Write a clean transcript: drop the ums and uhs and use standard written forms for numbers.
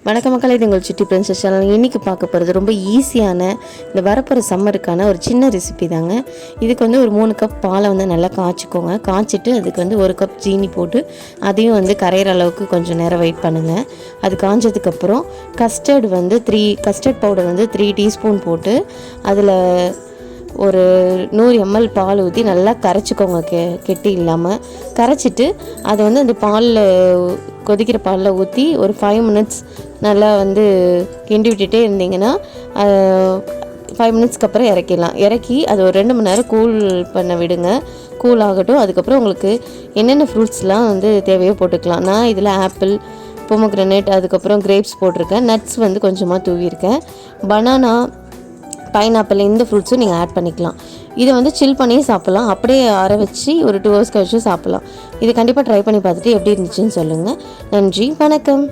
வணக்க மக்களே, இது உங்கள் சிட்டி பிரின்சஸ் சேனல். இன்றைக்கி பார்க்க போகிறது ரொம்ப ஈஸியான இந்த வரப்போகிற சம்மருக்கான ஒரு சின்ன ரெசிபி தாங்க. இதுக்கு வந்து ஒரு 3 கப் பாலை வந்து நல்லா காய்ச்சிக்கோங்க. காய்ச்சிட்டு அதுக்கு வந்து 1 கப் சீனி போட்டு அதையும் வந்து கரையிற அளவுக்கு கொஞ்சம் நேரம் வெயிட் பண்ணுங்கள். அது காய்ஞ்சதுக்கப்புறம் கஸ்டர்ட் பவுடர் வந்து 3 டீஸ்பூன் போட்டு அதில் ஒரு 100 ml பால் ஊற்றி நல்லா கரைச்சிக்கோங்க. கெட்டி இல்லாமல் கரைச்சிட்டு அதை வந்து அந்த கொதிக்கிற பாலில் ஊற்றி ஒரு 5 மினிட்ஸ் நல்லா வந்து கிண்டி விட்டுட்டே இருந்தீங்கன்னா 5 மினிட்ஸ்க்கு அப்புறம் இறக்கி அது ஒரு 2 மணி நேரம் கூல் பண்ண விடுங்க. கூல் ஆகட்டும். அதுக்கப்புறம் உங்களுக்கு என்னென்ன ஃப்ரூட்ஸ்லாம் வந்து தேவையோ போட்டுக்கலாம். நான் இதில் ஆப்பிள், பொமோகிரானேட், அதுக்கப்புறம் கிரேப்ஸ் போட்டிருக்கேன். நட்ஸ் வந்து கொஞ்சமாக தூவியிருக்கேன். பனானா, பைனாப்பிள், இந்த ஃப்ரூட்ஸும் நீங்கள் ஆட் பண்ணிக்கலாம். இதை வந்து சில் பண்ணி சாப்பிட்லாம். அப்படியே ஆற வச்சு ஒரு 2 ஹவர்ஸ் கழிச்சு சாப்பிட்லாம். இதை கண்டிப்பாக ட்ரை பண்ணி பார்த்துட்டு எப்படி இருந்துச்சுன்னு சொல்லுங்கள். நன்றி, வணக்கம்.